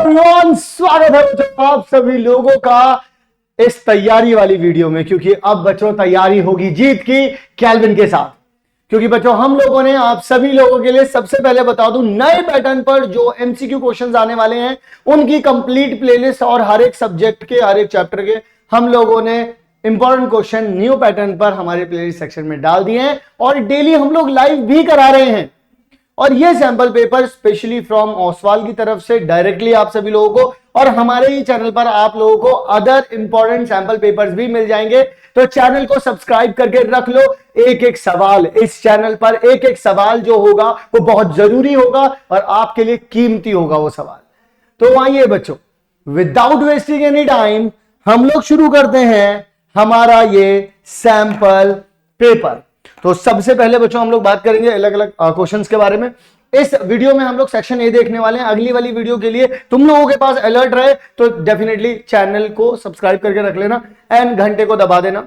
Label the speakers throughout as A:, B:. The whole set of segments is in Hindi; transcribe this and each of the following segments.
A: एवरीवन, स्वागत है बच्चों आप सभी लोगों का इस तैयारी वाली वीडियो में। क्योंकि अब बच्चों तैयारी होगी जीत की कैल्विन के साथ। क्योंकि बच्चों हम लोगों ने आप सभी लोगों के लिए सबसे पहले बता दूं, नए पैटर्न पर जो एमसीक्यू क्वेश्चंस आने वाले हैं उनकी कंप्लीट प्लेलिस्ट और हर एक सब्जेक्ट के हर एक चैप्टर के हम लोगों ने इंपॉर्टेंट क्वेश्चन न्यू पैटर्न पर हमारे प्लेलिस्ट सेक्शन में डाल दिए हैं और डेली हम लोग लाइव भी करा रहे हैं। और ये sample paper specially from Oswal की तरफ से डायरेक्टली आप सभी लोगों को, और हमारे ही चैनल पर आप लोगों को अदर इंपॉर्टेंट सैंपल पेपर्स भी मिल जाएंगे। तो चैनल को सब्सक्राइब करके रख लो। एक एक सवाल इस चैनल पर, एक एक सवाल जो होगा वो बहुत जरूरी होगा और आपके लिए कीमती होगा वो सवाल। तो आइए बच्चों, विदाउट वेस्टिंग एनी टाइम हम लोग शुरू करते हैं हमारा ये सैंपल पेपर। तो सबसे पहले बच्चों हम लोग बात करेंगे अलग अलग क्वेश्चंस के बारे में। इस वीडियो में हम लोग सेक्शन ए देखने वाले हैं। अगली वाली वीडियो के लिए तुम लोगों के पास अलर्ट रहे तो डेफिनेटली चैनल को सब्सक्राइब करके रख लेना एंड घंटे को दबा देना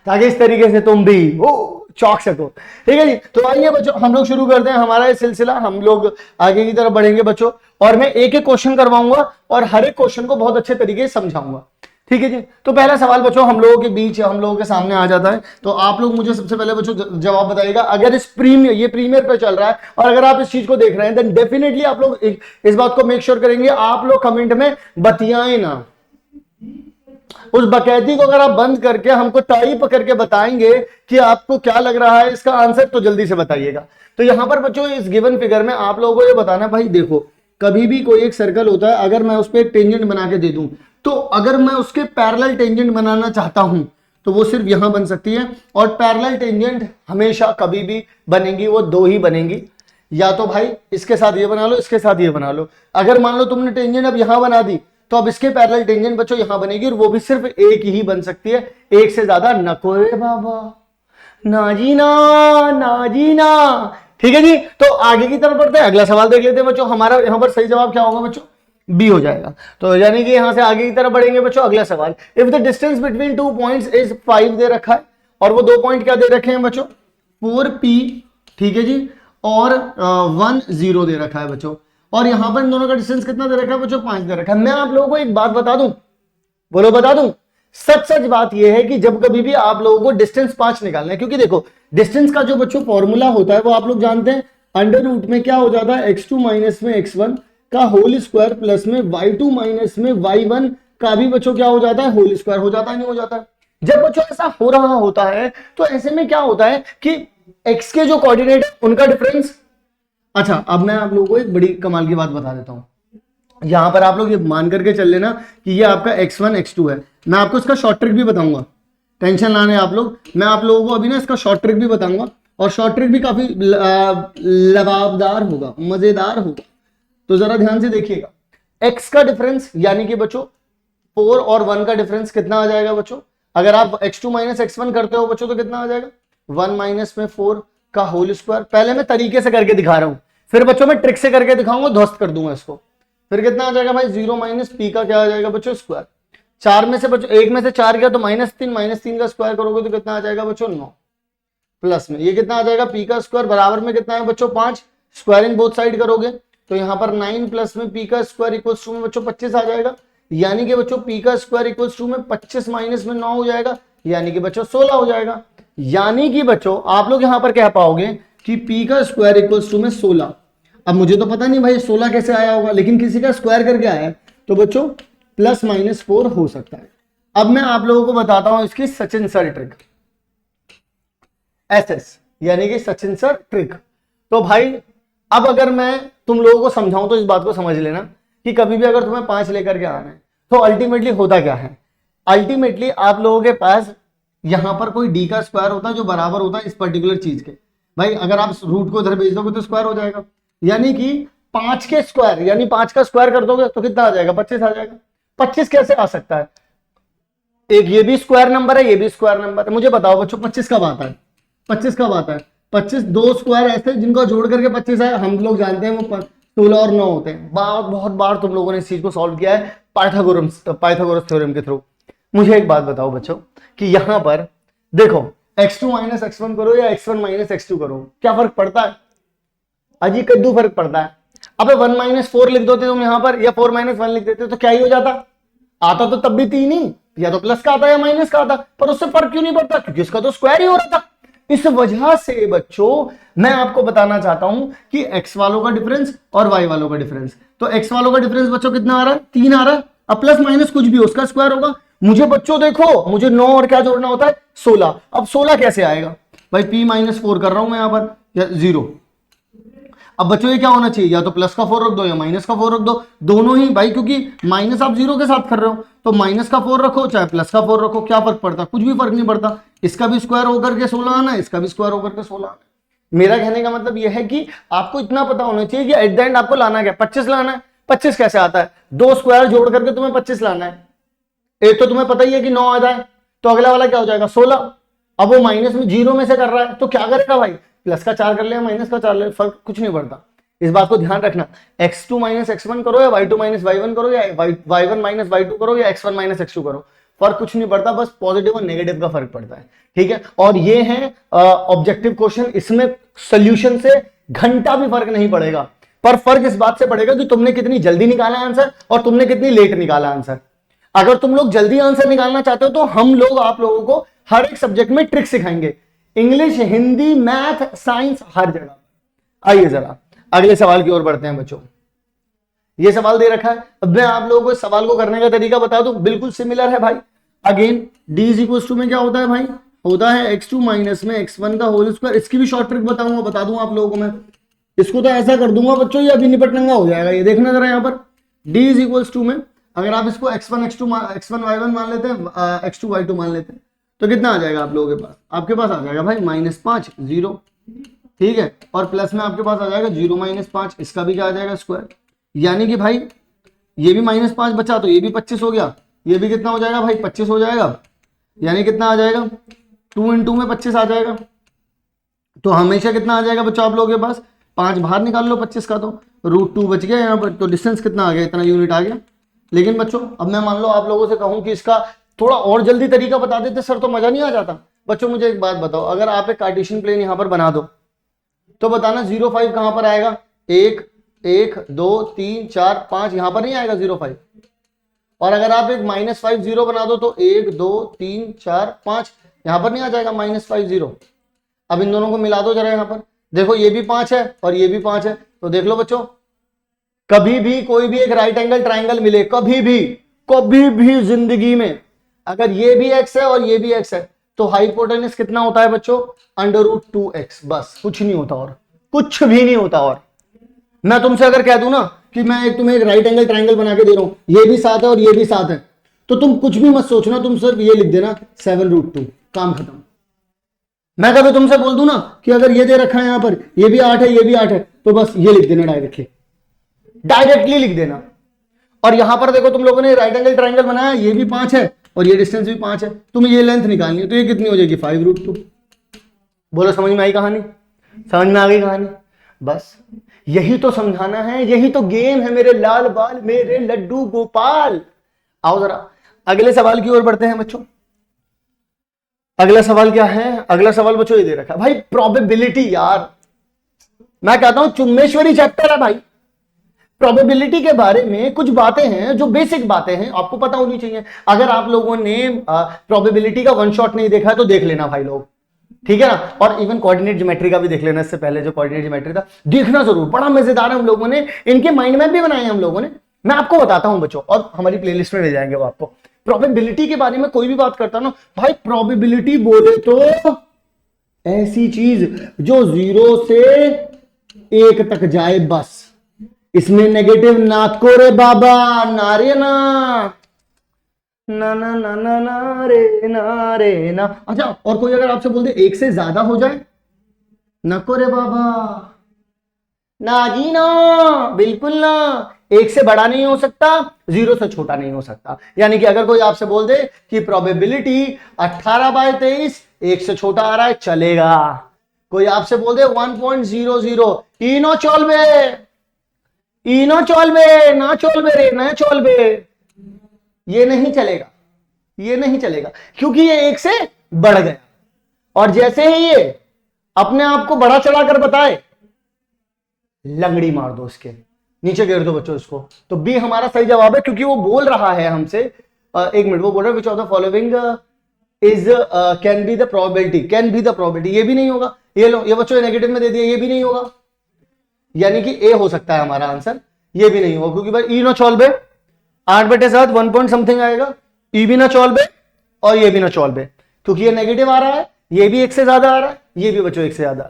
A: ताकि इस तरीके से तुम भी चौंक सको। ठीक है जी। तो आइए बच्चों हम लोग शुरू करते हैं हमारा ये सिलसिला। हम लोग आगे की तरफ बढ़ेंगे बच्चों और मैं एक एक क्वेश्चन करवाऊंगा और हर एक क्वेश्चन को बहुत अच्छे तरीके से समझाऊंगा। ठीक है जी। तो पहला सवाल बच्चों हम लोगों के बीच, हम लोगों के सामने आ जाता है। तो आप लोग मुझे सबसे पहले बच्चों जवाब बताइएगा। अगर इस ये प्रीमियर पे चल रहा है और अगर आप इस चीज को देख रहे हैं देन डेफिनेटली आप लोग इस बात को मेक श्योर करेंगे, आप लोग कमेंट में बतियाएं ना। उस बकैती को अगर आप बंद करके हमको टाइप करके बताएंगे कि आपको क्या लग रहा है इसका आंसर, तो जल्दी से बताइएगा। तो यहां पर बच्चों इस गिवन फिगर में आप लोगों को ये बताना, भाई देखो कभी भी कोई एक सर्कल होता है, अगर मैं उस पर एक टेंजेंट बना के दे दूं तो अगर मैं उसके पैरेलल टेंजेंट बनाना चाहता हूं तो वो सिर्फ यहां बन सकती है। और पैरेलल टेंजेंट हमेशा कभी भी बनेंगी, वो दो ही बनेंगी। या तो भाई इसके साथ ये बना लो, इसके साथ ये बना लो। अगर मान लो तुमने टेंजेंट अब यहां बना दी तो अब इसके पैरेलल टेंजेंट बच्चों यहां बनेगी और वो भी सिर्फ एक ही बन सकती है, एक से ज्यादा नको रे बाबा, ना जी ना, ना जी ना। ठीक है जी। तो आगे की तरफ बढ़ते हैं, अगला सवाल देख लेते हैं बच्चों। हमारा यहां पर सही जवाब क्या होगा बच्चों? बी हो जाएगा। तो यानी कि यहां से आगे की तरफ बढ़ेंगे बच्चों। अगला सवाल, if the distance between 2 points is 5 दे रखा है और वो 2 पॉइंट क्या दे रखे हैं बच्चों? 4p। ठीक है जी। और 1 0 दे रखा है बच्चों। और यहां पर इन दोनों का डिस्टेंस कितना दे रखा है बच्चों? 5 दे रखा है। मैं आप लोगों को एक बात बता दूं, बोलो बता दूं, सच बात यह है कि जब कभी भी आप लोगों को डिस्टेंस 5 निकालना है, क्योंकि देखो डिस्टेंस का जो बच्चों फॉर्मूला होता है वो आप लोग जानते हैं, अंडर रूट में क्या हो जाता है? x2 माइनस में x1 का होल स्क्वायर प्लस में y2 माइनस में y1 का भी बच्चों क्या हो जाता है? होल स्क्वायर हो जाता है, नहीं हो जाता है? जब बच्चों ऐसा हो रहा होता है तो ऐसे में क्या होता है कि x के जो कोऑर्डिनेट उनका डिफरेंस। अच्छा, अब मैं आप लोगों को एक बड़ी कमाल की बात बता देता हूं। यहां पर आप लोग ये मान करके चल लेना कि ये आपका x1 x2 है। मैं आपको इसका शॉर्ट ट्रिक भी बताऊंगा, टेंशन ना लें आप लोग। मैं आप लोगों को अभी ना इसका शॉर्ट ट्रिक भी बताऊंगा और शॉर्ट ट्रिक भी काफी लवाबदार होगा, मजेदार होगा। तो जरा ध्यान से देखिएगा। x का डिफरेंस यानी कि बच्चों 4 और 1 का डिफरेंस कितना आ जाएगा बच्चों? अगर आप x2 माइनस x1 करते हो बच्चों तो कितना आ जाएगा? 1 माइनस में 4 का होल स्क्वायर। पहले मैं तरीके से करके दिखा रहा हूं, फिर बच्चों मैं ट्रिक से करके दिखाऊंगा, ध्वस्त कर दूंगा इसको। फिर कितना आ जाएगा भाई? 0 माइनस p का क्या आ जाएगा बच्चों? स्क्वायर। 4 में से बच्चों 1 में से 4 गया तो -3, -3 का स्क्वायर करोगे तो कितना आ जाएगा बच्चों? 9। प्लस में ये कितना आ जाएगा? p का स्क्वायर बराबर में कितना है बच्चों? 5। स्क्वायरिंग बोथ साइड करोगे तो यहां पर 9 प्लस में p का स्क्वायर इक्वल्स टू में बच्चों 25 आ जाएगा। यानी कि बच्चों p का स्क्वायर इक्वल्स टू में 25 माइनस में 9 हो जाएगा, यानी कि बच्चों 16 हो जाएगा। यानी कि बच्चों आप लोग यहां पर कह पाओगे कि p का स्क्वायर इक्वल्स टू में 16। अब मुझे तो पता नहीं भाई 16 कैसे आया होगा, लेकिन किसी का स्क्वायर करके आया है तो बच्चों +-4 हो सकता है। अब मैं आप लोगों को बताता हूं इसकी सचिन सर ट्रिक, SS यानी कि सचिन सर ट्रिक। तो भाई अब अगर मैं तुम लोगों को समझाऊं तो इस बात को समझ लेना कि कभी भी अगर तुम्हें 5 लेकर के आना है तो अल्टीमेटली होता क्या है? अल्टीमेटली आप लोगों के पास यहां पर कोई d का स्क्वायर होता है जो बराबर होता है इस पर्टिकुलर चीज के। भाई अगर आप रूट को इधर भेज दोगे तो स्क्वायर हो जाएगा, यानी कि 5 के स्क्वायर, यानी 5 का स्क्वायर कर दोगे तो कितना आ जाएगा? 25 आ जाएगा। 25 कैसे आ सकता है? एक ये भी स्क्वायर नंबर है, ये भी स्क्वायर नंबर है। मुझे बताओ बच्चों 25 कब आता है? 25 कब आता है? 25 दो स्क्वायर ऐसे जिनको जोड़ करके 25 है। हम लोग जानते हैं वो 16 और 9 होते हैं। बहुत बार तुम लोगों ने इस चीज को सॉल्व किया है पाइथागोरस थ्योरम के थ्रू। मुझे एक बात बताओ बच्चों कि यहां पर देखो x2 माइनस x1 करो या x1 माइनस x2 करो, क्या फर्क पड़ता है? अजी कद्दू फर्क पड़ता है। अबे 1 - 4 लिख देते तुम यहां पर, या 4 - 1 लिख देते तो क्या ही हो जाता, आता तो तब भी 3 ही, या तो प्लस का आता या माइनस का आता, पर उससे फर्क क्यों नहीं पड़ता, क्योंकि इसका तो स्क्वायर ही हो रहा था। इस वजह से बच्चों मैं आपको बताना चाहता हूं कि x वालों का डिफरेंस और y वालों का डिफरेंस, तो x वालों का डिफरेंस बच्चों कितना आ रहा है, 3 आ रहा है। अब प्लस माइनस कुछ भी हो उसका स्क्वायर होगा। मुझे बच्चों देखो, मुझे 9 और क्या जोड़ना होता है, 16। अब 16 कैसे आएगा भाई, p - 4 कर रहा हूं मैं यहां पर, या 0। अब बच्चों ये क्या होना चाहिए, या तो प्लस का 4 रख दो या माइनस का 4 रख दो, दोनों ही भाई, क्योंकि माइनस आप 0 के साथ कर रहे हो, तो माइनस का 4 रखो चाहे प्लस का 4 रखो, क्या फर्क पड़ता, कुछ भी फर्क नहीं पड़ता। इसका भी स्क्वायर होकर के 16 आना है, इसका भी स्क्वायर होकर के 16 आना है। मेरा कहने का मतलब यह है कि आपको इतना पता होना चाहिए कि एट द एंड आपको लाना क्या, 25 लाना है। 25 कैसे आता है, 2 स्क्वायर जोड़ करके तुम्हें 25 लाना है। एक तो तुम्हें पता ही है कि 9 आता है, तो अगला वाला क्या हो जाएगा, 16। अब वो माइनस में 0 में से कर रहा है, तो क्या करेगा भाई, प्लस का 4 कर ले, माइनस का 4 ले, फर्क कुछ नहीं पड़ता। इस बात को ध्यान रखना, x2 - x1 करो या y2 - y1 करो, या y1 - y2 करो, या x1 - x2 करो, फर्क कुछ नहीं पड़ता, बस पॉजिटिव और नेगेटिव का फर्क पड़ता है। ठीक है, और ये है ऑब्जेक्टिव क्वेश्चन, इसमें सोल्यूशन से घंटा भी फर्क नहीं पड़ेगा, पर फर्क इस बात से पड़ेगा कि तुमने कितनी जल्दी निकाला आंसर और तुमने कितनी लेट निकाला आंसर। अगर तुम लोग जल्दी आंसर निकालना चाहते हो तो हम लोग आप लोगों को हर एक सब्जेक्ट में ट्रिक सिखाएंगे, इंग्लिश, हिंदी, मैथ, साइंस, हर जगह। आइए जरा अगले सवाल की ओर बढ़ते हैं बच्चों। ये सवाल दे रखा है, अब मैं आप लोगों को इस सवाल को करने का तरीका बता दूं, बिल्कुल सिमिलर है भाई। अगेन d = में क्या होता है भाई, होता है x2 माइनस में x1 का होल स्क्वायर। इसकी भी शॉर्ट ट्रिक बताऊंगा, बता दूंगा आप लोगों को मैं। इसको तो ऐसा कर दूंगा बच्चों, ये अभी निपट नंगा हो जाएगा। ये देखना जरा यहाँ पर d = में अगर आप इसको x1 x1 y1 मान लेते हैं, x2 y2 मान लेते हैं, तो कितना आ जाएगा आप लोगों के पास, आपके पास आ जाएगा भाई -5 0। ठीक है, और प्लस में आपके पास आ जाएगा 0 - 5, इसका भी क्या आ जाएगा, स्क्वायर। यानी कि भाई ये भी -5 बचा तो ये भी 25 हो गया, ये भी कितना हो जाएगा भाई, 25 हो जाएगा। यानी कितना आ जाएगा, 2 × में 25 आ जाएगा। तो हमेशा कितना आ जाएगा बच्चों आप लोगों के पास, 5 बाहर निकाल लो 25 का, तो √2 बच गया यहाँ पर, तो डिस्टेंस कितना आ गया, इतना यूनिट आ गया। लेकिन बच्चों अब मैं मान लो आप लोगों से कहूं कि इसका थोड़ा और जल्दी तरीका बता देते सर, तो मजा नहीं आ जाता। बच्चों मुझे एक बात बताओ, अगर आप एक कार्टेशियन प्लेन यहां पर बना दो तो बताना 0 5 कहां पर आएगा, 1 1 2 3 4 5, यहां पर नहीं आएगा 0 5। और अगर आप एक -5 0 बना दो तो 1 2 3 4 5, यहां पर नहीं आ जाएगा -5 0। अब इन दोनों को मिला दो जरा, यहां पर देखो ये भी 5 है और ये भी 5 है, तो देख लो बच्चों, कभी भी कोई भी एक राइट एंगल ट्राइंगल मिले, कभी भी जिंदगी में, अगर ये भी x है और ये भी x है, तो हाइपोटेनस कितना होता है बच्चों, √2x, बस कुछ नहीं होता, और कुछ भी नहीं होता। और मैं तुमसे अगर कह दूं ना कि मैं तुम्हें एक राइट एंगल ट्राइंगल बना के दे रहा हूं, ये भी 7 है और ये भी 7 है, तो तुम कुछ भी मत सोचना, तुम सिर्फ ये लिख देना 7√2, काम खत्म। मैं कभी तुमसे बोल दूं ना कि अगर ये दे रखा है यहां पर, ये भी 8 है ये भी 8 है, तो बस ये लिख देना, डायरेक्टली लिख देना। और यहां पर देखो तुम लोगों ने राइट एंगल ट्राइंगल बनाया, ये भी 5 है और ये डिस्टेंस भी 5 है, तुम्हें ये लेंथ निकालनी है, तो ये कितनी हो जाएगी, 5√2। बोलो समझ में आई कहानी, समझ में आ गई कहानी। बस यही तो समझाना है, यही तो गेम है मेरे लाल बाल, मेरे लड्डू गोपाल। आओ जरा अगले सवाल की ओर बढ़ते हैं बच्चों। अगला सवाल क्या है, अगला सवाल बच्चों ये दे रखा है भाई, प्रोबेबिलिटी। यार मैं कहता हूं चुम्मेश्वरी चैप्टर है भाई, प्रोबेबिलिटी के बारे में कुछ बातें हैं जो बेसिक बातें हैं, आपको पता होनी चाहिए। अगर आप लोगों ने प्रोबेबिलिटी का वन शॉट नहीं देखा है तो देख लेना भाई लोग, ठीक है ना। और इवन कोऑर्डिनेट ज्योमेट्री का भी देख लेना, इससे पहले जो कोऑर्डिनेट ज्योमेट्री था देखना जरूर, बड़ा मजेदार है। हम लोगों ने इनके माइंड मैप भी बनाए हैं हम लोगों ने, मैं आपको बताता हूं बच्चों, और हमारी प्लेलिस्ट में मिल जाएंगे वो आपको। प्रोबेबिलिटी के बारे में कोई भी बात करता ना भाई, प्रोबेबिलिटी बोले तो ऐसी चीज जो 0 से 1 तक जाए, बस इसमें नेगेटिव ना को रे बाबा, नारे ना ना ना ना ना ना रे ना रे ना। अच्छा, और कोई अगर आपसे बोल दे 1 से ज्यादा हो जाए, ना को रे बाबा, ना जी ना, बिल्कुल ना। 1 से बड़ा नहीं हो सकता, 0 से छोटा नहीं हो सकता। यानी कि अगर कोई आपसे बोल दे कि प्रोबेबिलिटी 18/23 1 से छोटा आ रहा है, चलेगा। कोई आपसे बोल दे 1.00 इनो चलबे, इनो चलबे, ना चलबे रे, ना चलबे, ये नहीं चलेगा, ये नहीं चलेगा, क्योंकि ये 1 से बढ़ गया। और जैसे ही ये अपने आप को बड़ा चढ़ाकर बताए, लंगड़ी मार दो उसके, नीचे गिर दो बच्चों इसको। तो बी हमारा सही जवाब है, क्योंकि वो बोल रहा है हमसे, एक मिनट, वो बोल रहा है which of the following is can be the probability, can be the probability, ये भी नहीं होगा। ये लो, ये बच्चों नेगेटिव में दे दिया, ये भी नहीं होगा, यानी कि ए हो सकता है हमारा आंसर, ये भी नहीं होगा, क्योंकि भाई ई ना चॉल्व है, 8/7 1 पॉइंट समथिंग आएगा, ई भी ना चॉल्व है और ये भी ना चॉल्व है, क्योंकि ये नेगेटिव आ रहा है, ये भी एक से ज्यादा आ रहा है, ये भी बच्चों एक से ज्यादा।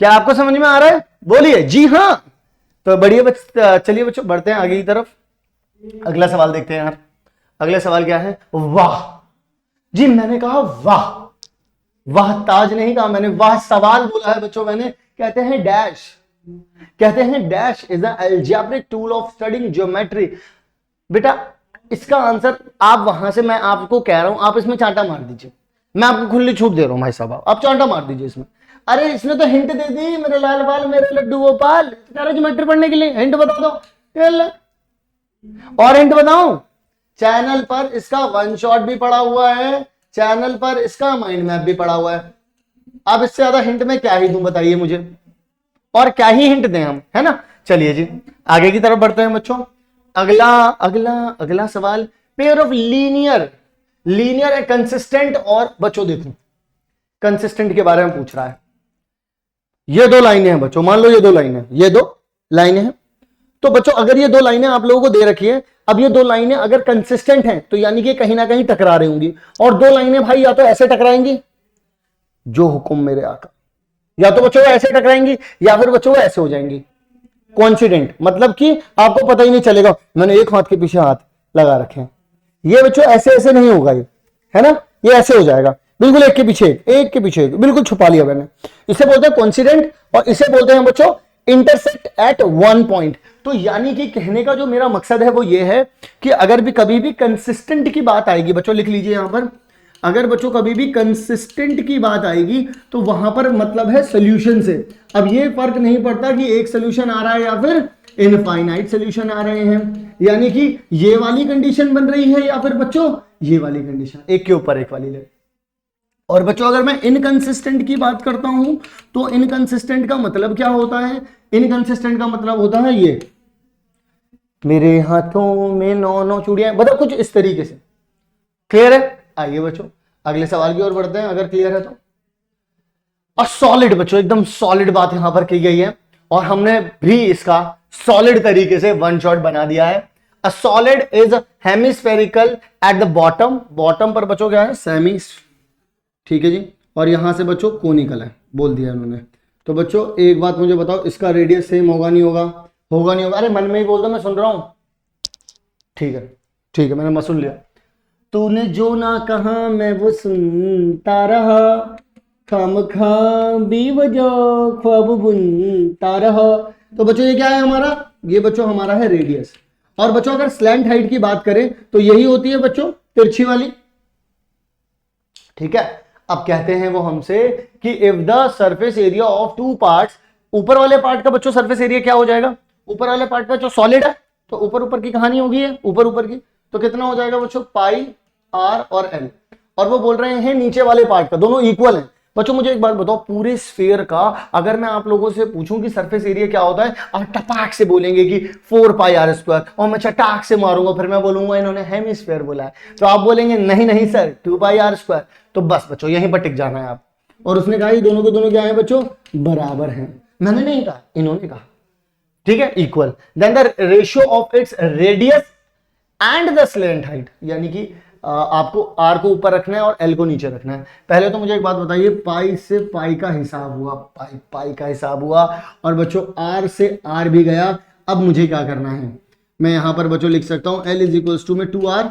A: क्या आपको समझ में आ रहा है? बोलिए जी हाँ। तो बढ़िया चलिए बच्चों बढ़ते हैं आगे की तरफ। अगला सवाल देखते हैं यार। अगला सवाल क्या है? वाह जी, मैंने कहा वाह, वाह ताज नहीं कहा मैंने, वाह सवाल बोला है बच्चों मैंने। कहते हैं डैश, कहते हैं dash is the algebraic tool of studying geometry. बेटा इसका आंसर आप वहां से, मैं आपको कह रहा हूं आप इसमें चांटा मार दीजिए, मैं आपको खुली छूट दे रहा हूं भाई साहब, आप चांटा मार दीजिए इसमें। अरे इसने तो हिंट दे दी, मेरे लाल बाल मेरे लड्डू गोपाल, ज्योमेट्री पढ़ने के लिए हिंट बता दो। और हिंट बताऊं, चैनल पर इसका वन शॉट भी पड़ा हुआ है, चैनल पर इसका माइंड मैप भी पड़ा हुआ है। अब इससे ज्यादा हिंट में क्या ही दूं बताइए मुझे, और क्या ही हिंट दें हम, है ना। चलिए जी आगे की तरफ बढ़ते हैं बच्चों। अगला अगला अगला सवाल, पेयर ऑफ लीनियर, लीनियर है कंसिस्टेंट, और बच्चों देखो कंसिस्टेंट के बारे में पूछ रहा है। ये दो लाइनें हैं बच्चों, मान लो ये दो लाइनें, ये दो लाइनें हैं। तो बच्चों अगर ये दो लाइनें आप लोगों को दे रखी है, अब ये दो लाइनें अगर कंसिस्टेंट हैं तो यानी कि कहीं ना कहीं टकरा रही होंगी, और दो लाइनें भाई या तो ऐसे टकराएंगी, जो हुक्म मेरे आका, या तो बच्चों ऐसे टकराएंगी या फिर बच्चों ऐसे हो जाएंगी कोइंसिडेंट, मतलब कि आपको पता ही नहीं चलेगा। मैंने एक हाथ के पीछे हाथ लगा रखे हैं, ये बच्चों ऐसे ऐसे नहीं होगा, ये है ना, ये ऐसे हो जाएगा बिल्कुल एक के पीछे एक के पीछे एक, बिल्कुल छुपा लिया मैंने। इसे बोलते हैं कोइंसिडेंट, और इसे बोलते हैं बच्चों इंटरसेक्ट एट वन पॉइंट। तो यानी कि कहने का जो मेरा मकसद है वो ये है कि अगर भी कभी भी कंसिस्टेंट की बात आएगी, बच्चों लिख लीजिए यहां पर, अगर बच्चों कभी भी कंसिस्टेंट की बात आएगी तो वहां पर मतलब है सॉल्यूशन से। अब ये फर्क नहीं पड़ता कि एक सॉल्यूशन आ रहा है या फिर इनफाइनाइट सॉल्यूशन आ रहे हैं, यानी कि ये वाली कंडीशन बन रही है या फिर बच्चों ये वाली कंडीशन, एक के ऊपर एक वाली ले। और बच्चों अगर मैं इनकंसिस्टेंट की बात करता हूं तो इनकंसिस्टेंट का मतलब क्या होता है? इनकंसिस्टेंट का मतलब होता है ये, मेरे हाथों में 9 चूड़ियां, मतलब कुछ इस तरीके से। क्लियर है? आइए बच्चों अगले सवाल की ओर बढ़ते हैं, अगर क्लियर है तो। और सॉलिड बच्चों, एकदम सॉलिड बात यहां पर की गई है, और हमने भी इसका सॉलिड तरीके से वन शॉट बना दिया है। A solid is hemispherical at the bottom, bottom पर बच्चों क्या है? सेमी, ठीक है जी, और यहां से बच्चों कोनिकल है, बोल दिया उन्होंने। तो बच्चों एक बात मुझे बताओ, इसका रेडियस सेम होगा नहीं होगा? होगा नहीं होगा? अरे मन में ही बोल दो, मैं सुन रहा हूं। ठीक है ठीक है, मैंने मत सुन लिया। तूने जो ना कहा मैं वो सुनता रहा, खामखा बेवजह ख्वाब बुनता रहा। तो बच्चों ये क्या है हमारा? ये बच्चों हमारा है रेडियस। और बच्चों अगर स्लैंट हाइट की बात करें तो यही होती है बच्चों तिरछी वाली, ठीक है। अब कहते हैं वो हमसे कि if the surface area of two parts, ऊपर वाले पार्ट का बच्चों सरफेस एरिया क्या हो जाएगा? ऊपर वाले पार्ट का जो सॉलिड है तो ऊपर ऊपर की कहानी होगी है, ऊपर ऊपर की, तो कितना हो जाएगा बच्चों? पाई आर और एल। और वो बोल रहे हैं नीचे वाले पार्ट का, दोनों इक्वल हैं। बच्चों मुझे एक बात बताओ, पूरे स्फीयर का अगर मैं आप लोगों से पूछूं कि सरफेस एरिया क्या होता है, आप टपाक से बोलेंगे कि 4πr², और मैं चटाक से मारूंगा, फिर मैं बोलूंगा इन्होंने हेमिस्फीयर बोला है, तो आप बोलेंगे नहीं नहीं सर 2πr²। तो बस बच्चों यहीं पर टिक जाना है आप। और उसने कहा ये दोनों के दोनों क्या है बच्चों? बराबर हैं। मैंने नहीं कहा, इन्होंने कहा, ठीक है, equal. Then the ratio of its radius and the slant height, यानी कि आपको आर को ऊपर रखना है और एल को नीचे रखना है। पहले तो मुझे एक बात बताइए, पाई से पाई का हिसाब हुआ, पाई का हिसाब हुआ, और बच्चों आर से आर भी गया। अब मुझे क्या करना है? मैं यहां पर बच्चों लिख सकता हूं L इज टू में 2r,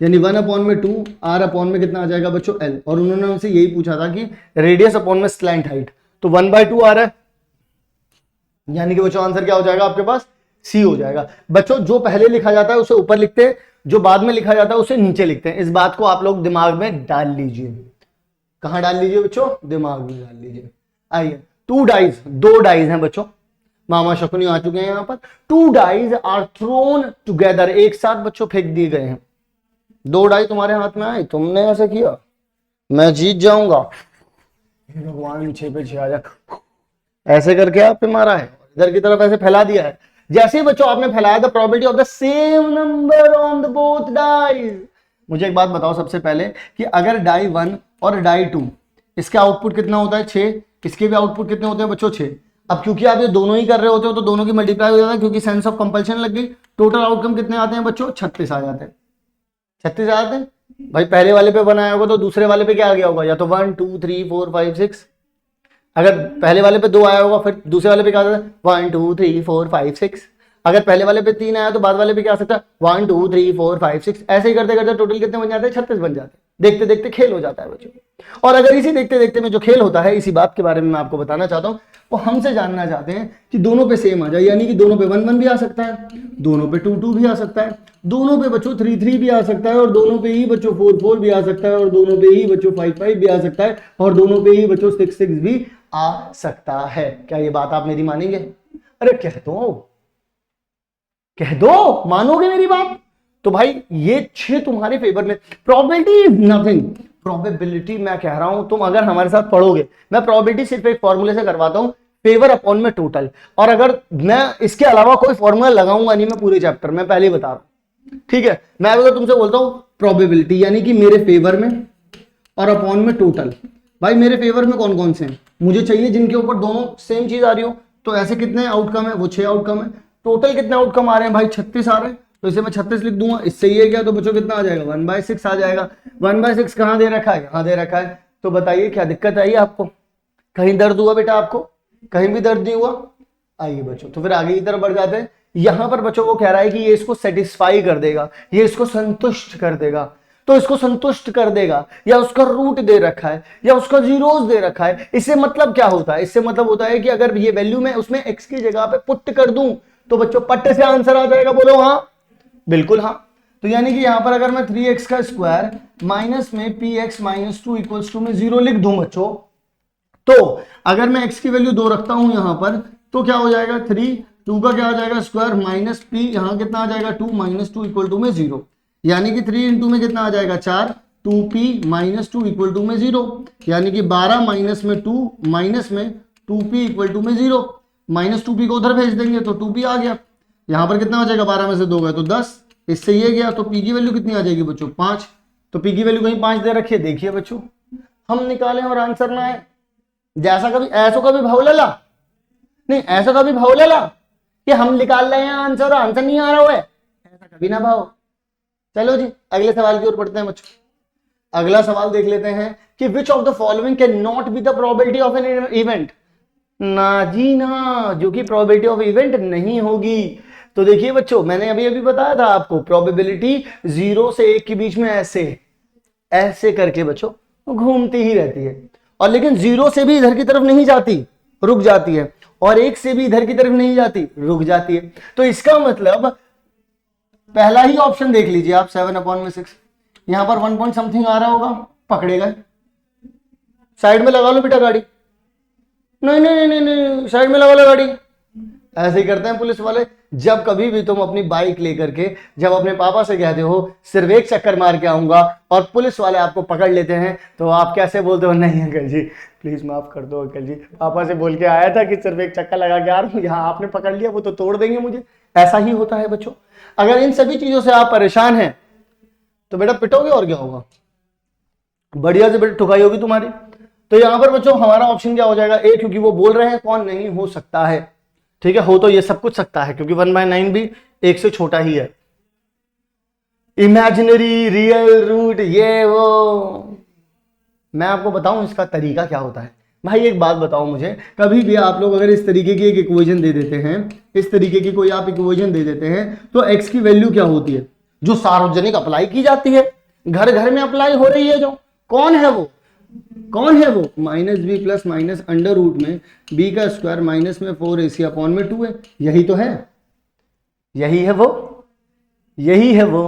A: यानी 1/2, r अपॉन में कितना आ जाएगा बच्चों? L। और उन्होंने हमसे यही पूछा था कि रेडियस अपॉन में स्लैंट हाइट, तो 1/2 आ रहा है, यानी कि बच्चों आंसर क्या हो जाएगा आपके पास? सी हो जाएगा। बच्चों जो पहले लिखा जाता है उसे ऊपर लिखते हैं, जो बाद में लिखा जाता है उसे नीचे लिखते हैं। इस बात को आप लोग दिमाग में डाल लीजिए। कहां डाल लीजिए बच्चों? दिमाग में डाल लीजिए। आइए, 2 डाइज, 2 डाइज हैं बच्चों, मामा शकुनी आ चुके हैं यहां पर। 2 डाइज आर थ्रोन टुगेदर, एक साथ बच्चों फेंक दिए गए हैं। 2 डाई तुम्हारे हाथ में आए, तुमने ऐसा किया, मैं जीत जाऊंगा, भगवान 6 पे 6 आ जाए, ऐसे करके आप पे मारा है, इधर की तरफ ऐसे फैला दिया है। जैसे ही बच्चों आपने फैलाया the probability of the same number on the both dies. मुझे एक बात बताओ सबसे पहले कि अगर डाई 1 और डाई 2 इसका आउटपुट कितना होता है 6, इसके भी आउटपुट कितने होते हैं बच्चों 6। अब क्योंकि आप ये दोनों ही कर रहे होते हो तो दोनों की मल्टीप्लाई हो जाता है, क्योंकि सेंस ऑफ कंपल्शन लग गई। टोटल आउटकम कितने आते हैं बच्चों 36 आ जाते हैं। 36 आ जाते हैं भाई। पहले वाले पे बनाया होगा तो दूसरे वाले पे क्या आ गया होगा, या तो 1 2 3 4 5 6। अगर पहले वाले पे 2 आया होगा फिर दूसरे वाले पे क्या आता है 1 2 3 4 5 6। अगर पहले वाले पे 3 आया तो बाद वाले पे क्या आ सकता है 1 2 3 4 5 6। ऐसे ही करते करते टोटल कितने बन जाते हैं 36 बन जाते हैं। देखते देखते खेल हो जाता है बच्चों। और अगर इसी देखते देखते में जो खेल होता है, इसी बात के बारे में मैं आपको बताना चाहता हूं। वो हमसे जानना चाहते हैं कि दोनों पे सेम आ जाए, यानी कि दोनों पे 1 1 भी आ सकता है, दोनों पे 2 2 भी आ सकता है, दोनों पे बच्चों 3 3 भी आ सकता है, और दोनों पे ही बच्चों 4 4 भी आ सकता है, और दोनों पे ही बच्चों 5 5 भी आ सकता है, और दोनों पे ही बच्चों 6 6 भी आ सकता है। क्या ये बात आप मेरी मानेंगे? अरे कह दो मानोगे मेरी बात? तो भाई ये 6 तुम्हारे फेवर में। Probability is nothing. प्रोबेबिलिटी मैं कह रहा हूं, तुम अगर हमारे साथ पढ़ोगे, मैं प्रोबेबिलिटी सिर्फ एक फॉर्मूले से करवाता हूं, फेवर अपॉन में टोटल। और अगर मैं इसके अलावा कोई फॉर्मूला लगाऊंगा नहीं मैं पूरे चैप्टर में, पहले ही बता रहा हूं, ठीक है। मैं अगर तुमसे बोलता हूं प्रोबेबिलिटी यानी कि मेरे फेवर में और अपॉन में टोटल। भाई मेरे फेवर में कौन कौन से हैं मुझे चाहिए जिनके ऊपर दोनों सेम चीज आ रही हो, तो ऐसे कितने आउटकम है, वो 6 आउटकम है। टोटल कितने आउटकम आ रहे हैं भाई 36 आ रहे हैं, तो इसे मैं 36 लिख दूंगा। इससे ये क्या, तो बच्चों कितना आ जाएगा 1/6 आ जाएगा। 1/6 कहां दे रखा है, यहां दे रखा है। तो बताइए क्या दिक्कत आई आपको? कहीं दर्द हुआ बेटा आपको? कहीं भी दर्द नहीं हुआ? आइए बच्चों, तो फिर आगे की तरफ बढ़ जाते हैं। यहां पर बच्चों को कह रहा है कि ये इसको सेटिस्फाई कर देगा, ये इसको संतुष्ट कर देगा। तो इसको संतुष्ट कर देगा, या उसका रूट दे रखा है, या उसका जीरोस दे रखा है। इससे मतलब क्या होता है? इससे मतलब होता है कि अगर ये वैल्यू मैं उसमें x की जगह पे पुट कर दूं तो बच्चों पट्टे से आंसर आ जाएगा। बोलो हाँ, बिल्कुल हाँ। तो यानी कि यहां पर अगर मैं 3x का स्क्वायर माइनस में px माइनस 2 इक्वल्स टू में 0 लिख दूं बच्चों, तो अगर मैं x की वैल्यू 2 रखता हूं यहां पर, तो क्या हो जाएगा 3, 2 का क्या आ जाएगा स्क्वायर माइनस p, यहां कितना आ जाएगा 2 माइनस 2 इक्वल टू में 0। यानी कि 3 इंटू में कितना आ जाएगा 4, 2p माइनस 2 इक्वल टू में 0। यानी कि 12 माइनस में 2 माइनस में 2p इक्वल टू में 0। माइनस 2p को उधर भेज देंगे तो 2p आ गया। यहां पर कितना हो जाएगा 12 में से 2 गए तो 10, इससे ये गया तो p की वैल्यू कितनी आ जाएगी बच्चों 5। तो p की वैल्यू कहीं 5 दे रखी है, देखिए बच्चों हम निकालें और आंसर ना आए। जैसा कभी ऐसो कभी भाव लला नहीं, ऐसा कभी भाव लला कि हम निकाल रहे हैं आंसर और आंसर नहीं आ रहा है, ऐसा कभी ना भाव। चलो जी अगले सवाल की ओर पढ़ते हैं बच्चों। अगला सवाल देख लेते हैं कि which of the following can not be the probability of an event. ना जी ना, जो कि प्रोबेबिलिटी ऑफ इवेंट नहीं होगी। तो देखिए बच्चों मैंने अभी अभी बताया था आपको, प्रोबेबिलिटी 0 से 1 के बीच में ऐसे ऐसे करके बच्चों घूमती ही रहती है, और लेकिन 0 से भी इधर की तरफ नहीं जाती, रुक जाती है, और 1 से भी इधर की तरफ नहीं जाती, रुक जाती है। तो इसका मतलब पहला ही ऑप्शन देख लीजिए आप 7/6। यहां पर 1 पॉइंट समथिंग आ रहा होगा, पकड़े गए। साइड में लगा लो बेटा गाड़ी, नहीं नहीं नहीं नहीं साइड में लगा लो गाड़ी। ऐसे ही करते हैं पुलिस वाले। जब कभी भी तुम अपनी बाइक लेकर के जब अपने पापा से कहते हो सिर्फ एक चक्कर मार के आऊंगा, और पुलिस वाले आपको पकड़ लेते हैं, तो आप कैसे बोलते हो, नहीं अंकल जी प्लीज माफ कर दो अंकल जी, पापा से बोल के आया था कि सिर्फ एक चक्कर लगा के आ रहा हूं, यहाँ आपने पकड़ लिया, वो तो तोड़ देंगे मुझे। ऐसा ही होता है बच्चों। अगर इन सभी चीजों से आप परेशान हैं तो बेटा पिटोगे और क्या होगा, बढ़िया से बेटा ठुकाई होगी तुम्हारी। तो यहां पर बच्चों हमारा ऑप्शन क्या हो जाएगा ए, क्योंकि वो बोल रहे हैं कौन नहीं हो सकता है, ठीक है। हो तो ये सब कुछ सकता है, क्योंकि 1/9 भी 1 से छोटा ही है। इमेजिनरी रियल रूट ये वो, मैं आपको बताऊं इसका तरीका क्या होता है। भाई एक बात बताओ मुझे, कभी भी आप लोग अगर इस तरीके की एक इक्वेशन दे देते हैं, इस तरीके की कोई आप इक्वेशन दे देते हैं, तो x की वैल्यू क्या होती है जो सार्वजनिक अप्लाई की जाती है, घर घर में अप्लाई हो रही है, जो कौन है वो, कौन है वो, -b plus minus under root में b का स्क्वायर माइनस में 4ac अपॉन में 2 है। यही तो है, यही है वो, यही है वो।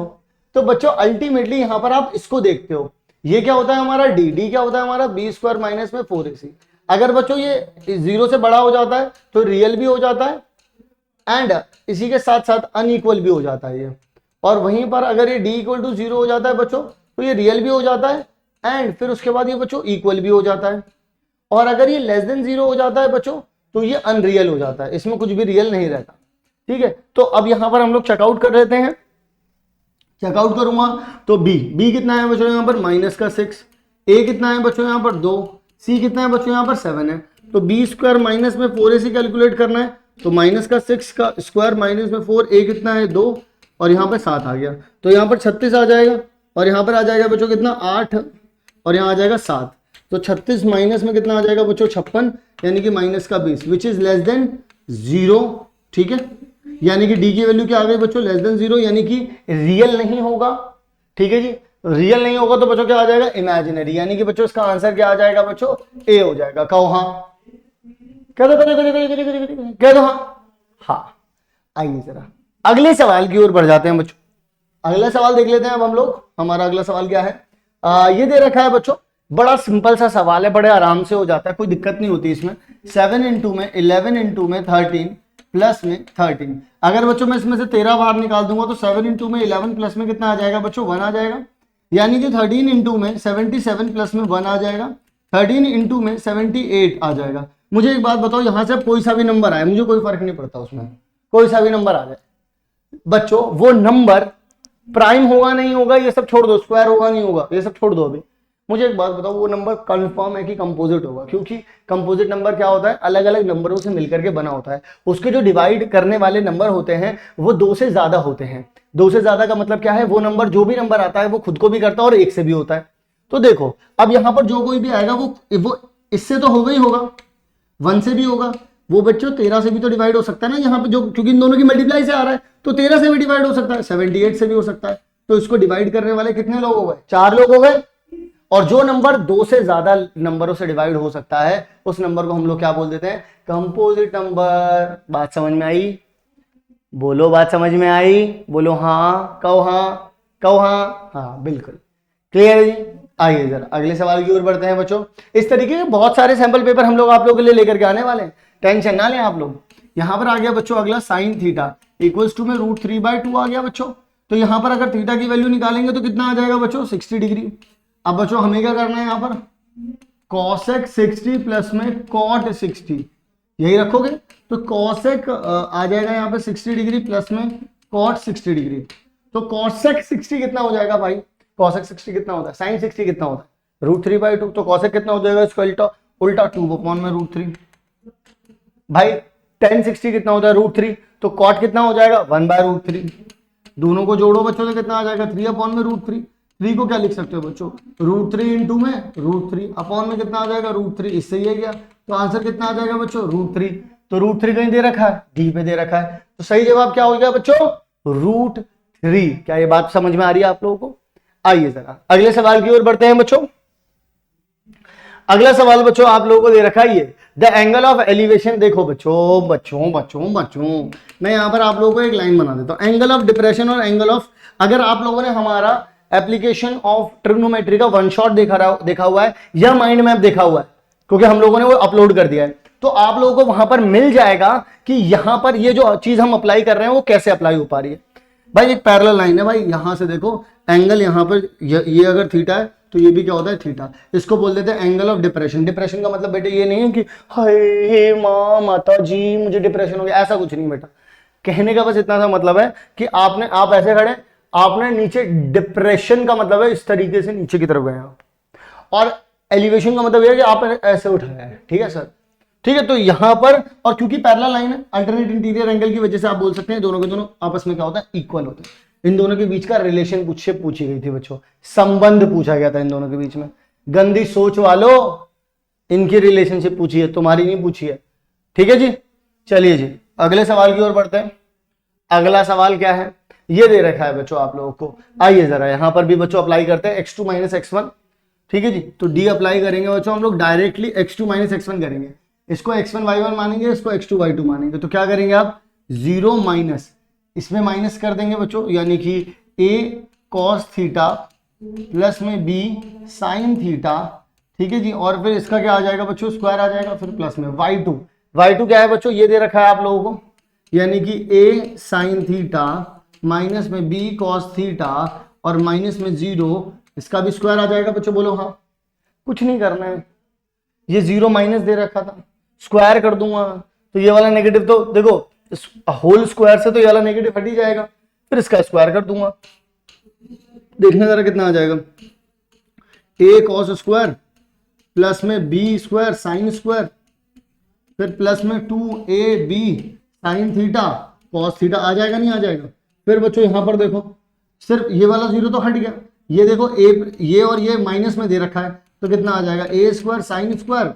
A: तो बच्चों अल्टीमेटली यहां पर आप इसको देखते हो, ये क्या होता है हमारा डी क्या होता है हमारा b स्क्वायर माइनस में 4ac। अगर बच्चों ये 0 से बड़ा हो जाता है तो रियल भी हो जाता है, एंड इसी के साथ साथ अनइक्वल भी हो जाता है ये। और वहीं पर अगर ये d इक्वल टू 0 हो जाता है बच्चों, तो ये रियल भी हो जाता है, एंड फिर उसके बाद ये बच्चों इक्वल भी हो जाता है। और अगर ये लेस देन 0 हो जाता है बच्चों, तो ये अनरियल हो जाता है, इसमें कुछ भी रियल नहीं रहता। ठीक है, तो अब यहां पर हम लोग चेकआउट कर लेते हैं। चेकआउट करूंगा तो बी कितना है बच्चों यहाँ पर -6, ए कितना है बच्चों यहाँ पर 2, सी कितना है बच्चों यहाँ पर 7 है। तो बी स्क्वायर माइनस में 4ac कैलकुलेट करना है, तो -6 का स्क्वायर माइनस में 4, ए कितना है 2 और यहाँ पर 7 आ गया, तो यहाँ पर 36 आ जाएगा और यहाँ पर आ जाएगा बच्चों कितना 8 और यहाँ आ जाएगा 7। तो 36 माइनस में कितना आ जाएगा बच्चों 56, यानी कि -20 विच इज लेस देन 0। ठीक है, यानी कि डी की वैल्यू क्या आ गई बच्चों लेस देन 0, यानी कि रियल नहीं होगा। ठीक है जी, रियल नहीं होगा तो बच्चों क्या आ जाएगा इमेजिनरी, यानी कि बच्चों इसका आंसर क्या आ जाएगा बच्चों ए हो जाएगा। कहो हाँ, कह दो हाँ। आइए जरा अगले सवाल की ओर बढ़ जाते हैं बच्चों। अगला सवाल देख लेते हैं अब हम लोग। हमारा अगला सवाल क्या है, ये दे रखा है बच्चों, बड़ा सिंपल सा सवाल है, बड़े आराम से हो जाता है, कोई दिक्कत नहीं होती इसमें। 7 इंटू में 11 इंटू में 13 प्लस में 13, अगर बच्चों मैं इसमें से 13 बाहर निकाल दूंगा तो 7 इंटू में 11 प्लस में कितना आ जाएगा बच्चों 1 आ जाएगा, यानी कि 13 इंटू में 77 प्लस में 1 आ जाएगा, 13 इंटू में 78 आ जाएगा। मुझे एक बात बताओ, यहां से कोई सा भी नंबर आए, मुझे कोई फर्क नहीं पड़ता उसमें, कोई सा भी नंबर आ जाए बच्चों, वो नंबर प्राइम होगा नहीं होगा ये सब छोड़ दो, स्क्वायर होगा नहीं होगा ये सब छोड़ दो। अभी मुझे एक बात बताओ, वो नंबर कंफर्म है कि कंपोजिट होगा? क्योंकि कंपोजिट नंबर क्या होता है, अलग अलग नंबरों से मिलकर के बना होता है, उसके जो डिवाइड करने वाले नंबर होते हैं वो 2 से ज्यादा होते हैं। 2 से ज्यादा का मतलब क्या है, वो नंबर जो भी नंबर आता है वो खुद को भी करता है और 1 से भी होता है। तो देखो अब यहां पर जो कोई भी आएगा वो इससे तो होगा ही होगा, 1 से भी होगा, वो बच्चों 13 से भी तो डिवाइड हो सकता है ना यहाँ पे, जो क्योंकि इन दोनों की मल्टीप्लाई से आ रहा है तो 13 से भी डिवाइड हो सकता है, 78 से भी हो सकता है। तो इसको डिवाइड करने वाले कितने लोग हो गए, 4 लोग हो गए। और जो नंबर 2 से ज्यादा नंबरों से डिवाइड हो सकता है उस नंबर को हम लोग क्या बोल देते हैं, कंपोजिट नंबर। बात समझ में आई? बोलो बात समझ में आई? बोलो हाँ, कहो हाँ, कहो हाँ, हाँ बिल्कुल क्लियर है जी। आइए जरा अगले सवाल की ओर बढ़ते हैं बच्चों। इस तरीके के बहुत सारे सैंपल पेपर हम लोग आप लोगों के लिए लेकर के आने वाले हैं, टेंशन ना लें आप लोग। यहां पर आ गया बच्चों अगला साइन थीटा इक्वल्स टू में √3/2 आ गया बच्चों। तो यहां पर अगर थीटा की वैल्यू निकालेंगे तो कितना आ जाएगा बच्चों 60 डिग्री। अब बच्चों हमें क्या करना है, यहाँ पर cosec 60 प्लस में cot 60, यही रखोगे तो cosec आ जाएगा यहाँ पे 60 डिग्री प्लस में cot 60 डिग्री। तो cosec 60 कितना हो जाएगा भाई, cosec 60 कितना होता है, sin 60 कितना होता है √3/2। तो cosec कितना हो जाएगा, इसका उल्टा 2/√3। भाई tan 60 कितना होता है √3, तो cot कितना हो जाएगा 1/√3। दोनों को जोड़ो बच्चों तो कितना आ जाएगा 3/√3। 3 को क्या लिख सकते हो बच्चों, √3 इंटू में √3 अपॉन में कितना आ जाएगा √3, इससे ही है क्या। तो आंसर कितना आ जाएगा बच्चों √3। तो √3 कहीं दे रखा है, डी पे दे रखा है, तो सही जवाब क्या हो गया बच्चों √3। क्या ये बात समझ में आ रही है आप लोगों को? आइए जरा अगले सवाल की ओर बढ़ते हैं बच्चों। अगला सवाल बच्चों आप लोगों को दे रखा है ये द एंगल ऑफ एलिवेशन। देखो बच्चों बच्चों बच्चों बच्चों मैं यहां पर आप लोगों को एक लाइन बना देता हूं, एंगल ऑफ डिप्रेशन और एंगल ऑफ, अगर आप लोगों ने हमारा एप्लीकेशन ऑफ ट्रिग्नोमेट्री का 1 शॉट देखा हुआ है या माइंड मैप देखा हुआ है, क्योंकि हम लोगों ने वो अपलोड कर दिया है, तो आप लोगों को वहां पर मिल जाएगा कि यहां पर ये जो चीज हम अप्लाई कर रहे हैं वो कैसे अप्लाई हो पा रही है। भाई एक पैरेलल लाइन है भाई, यहां से देखो एंगल यहां पर ये अगर थीटा है तो ये भी क्या होता है थीटा, इसको बोल देते हैं एंगल ऑफ डिप्रेशन। डिप्रेशन का मतलब बेटे ये नहीं है कि हाय माँ माता जी मुझे डिप्रेशन हो गया, ऐसा कुछ नहीं बेटा। कहने का बस इतना सा मतलब है कि आप ऐसे खड़े, आपने नीचे, डिप्रेशन का मतलब है इस तरीके से नीचे की तरफ गए आप, और एलिवेशन का मतलब यह है कि आप ऐसे उठाया है। ठीक है सर, ठीक है। तो यहां पर, और क्योंकि पैरेलल लाइन है अल्टरनेट इंटीरियर एंगल की वजह से आप बोल सकते हैं दोनों के दोनों आपस में क्या होता है इक्वल होते हैं। इन दोनों के बीच का रिलेशन पूछी गई थी बच्चों, संबंध पूछा गया था इन दोनों के बीच में। गंदी सोच वालों इनकी रिलेशनशिप पूछी है, तुम्हारी नहीं पूछी है। ठीक है जी, चलिए जी अगले सवाल की ओर बढ़ते हैं। अगला सवाल क्या है, ये दे रखा है बच्चों आप लोगों को। आइए जरा यहां पर भी बच्चों अप्लाई करते हैं x2 - x1। ठीक है जी, तो d अप्लाई करेंगे बच्चों हम लोग डायरेक्टली x2 - x1 करेंगे। इसको x1 y1 मानेंगे, इसको x2 y2 मानेंगे। तो क्या करेंगे आप 0 माइनस, इसमें माइनस कर देंगे बच्चों, यानी कि a cos थीटा प्लस में b sin थीटा। ठीक है जी, और फिर इसका क्या आ जाएगा बच्चों स्क्वायर आ जाएगा, फिर प्लस में y2 क्या है बच्चों ये दे रखा है आप लोगों को, यानी कि a sin थीटा माइनस में b cos थीटा और माइनस में 0, इसका भी स्क्वायर आ जाएगा बच्चों। बोलो हाँ, कुछ नहीं करना है, ये 0 माइनस दे रखा था, स्क्वायर कर दूंगा तो ये वाला नेगेटिव, तो देखो होल स्क्वायर से तो ये वाला नेगेटिव हट ही जाएगा, फिर इसका स्क्वायर कर दूंगा, देखना जरा कितना आ जाएगा, a cos स्क्वायर प्लस में b स्क्वायर साइन स्क्वायर, फिर प्लस में 2ab sine theta cos theta, आ जाएगा नहीं आ जाएगा। फिर बच्चों यहां पर देखो सिर्फ ये वाला जीरो तो हट गया, ये देखो ये और ये माइनस में दे रखा है तो कितना आ जाएगा, a square sine square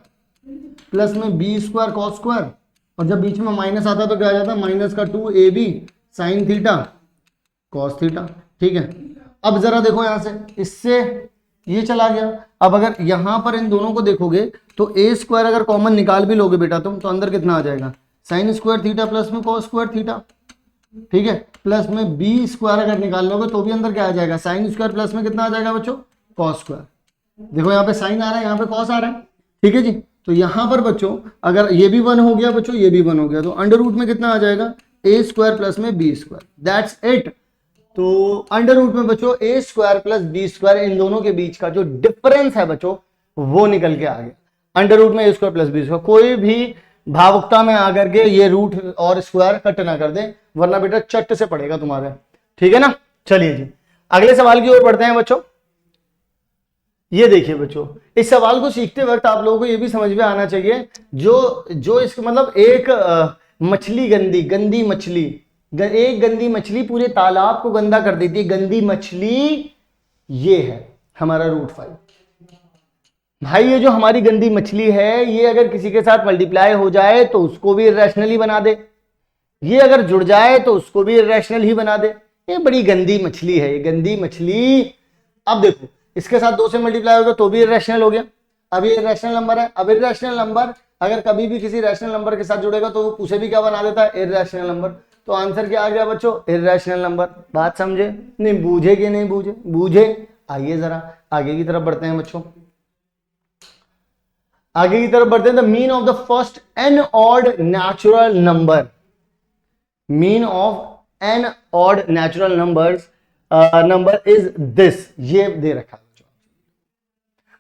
A: plus में b स्क्वायर कॉस स्क्वायर, और जब बीच में माइनस आता है तो क्या आ जाता है, माइनस का 2ab sine theta cos theta. ठीक है, अब जरा देखो यहां से, इससे ये चला गया। अब अगर यहां पर इन दोनों को देखोगे तो ए स्क्वायर अगर कॉमन निकाल भी लोगे बेटा तुम, तो अंदर कितना आ जाएगा, साइन स्क्वायर थीटा प्लस में कॉस स्क्वायर थीटा। ठीक है, प्लस में बी स्क्वायर अगर निकाल लोगे तो भी अंदर क्या आ जाएगा, साइन स्क्वायर प्लस में कितना आ जाएगा बच्चों, कॉस स्क्वायर। देखो यहाँ पे साइन आ रहा है, यहाँ पे कॉस आ रहा है। ठीक है जी, तो यहां पर बच्चों अगर ये भी 1 हो गया बच्चों, ये भी 1 हो गया, तो अंडर रूट में कितना आ जाएगा, ए स्क्वायर प्लस में बी स्क्वायर, दैट्स इट। तो अंडर रूट में बच्चों ए स्क्वायर प्लस बी स्क्वायर, इन दोनों के बीच का जो डिफरेंस है बच्चों वो निकल के आ गया। अंडर रूट में ए स्क्वायर प्लस बी स्क्वायर, कोई भी भावुकता में आकर के ये रूट और स्क्वायर कट ना कर दे, वरना बेटा चट से पड़ेगा तुम्हारे। ठीक है ना, चलिए जी अगले सवाल की ओर बढ़ते हैं बच्चों। ये देखिए बच्चों, इस सवाल को सीखते वक्त आप लोगों को ये भी समझ में आना चाहिए, जो इसका मतलब एक मछली गंदी मछली, एक गंदी मछली पूरे तालाब को गंदा कर देती है, गंदी मछली ये है हमारा रूट 5। भाई ये जो हमारी गंदी मछली है, ये अगर किसी के साथ मल्टीप्लाई हो जाए तो उसको भी इरेशनल ही बना दे, ये अगर जुड़ जाए तो उसको भी इरेशनल ही बना दे। ये बड़ी गंदी मछली है, ये गंदी मछली। अब देखो इसके साथ 2 से मल्टीप्लाई होगा तो भी इरेशनल हो गया, अब ये इरेशनल नंबर है। अब इरेशनल नंबर अगर कभी भी किसी रैशनल नंबर के साथ जुड़ेगा तो उसे भी क्या बना देता है, इरेशनल नंबर। तो आंसर क्या आ गया बच्चों, इरेशनल नंबर। बात समझे नहीं, बूझे कि नहीं बूझे, बूझे। आइए जरा आगे की तरफ बढ़ते हैं बच्चों, आगे की तरफ बढ़ते हैं। The mean of the first n odd natural number, mean of n odd natural number is this, ये दे रखा है।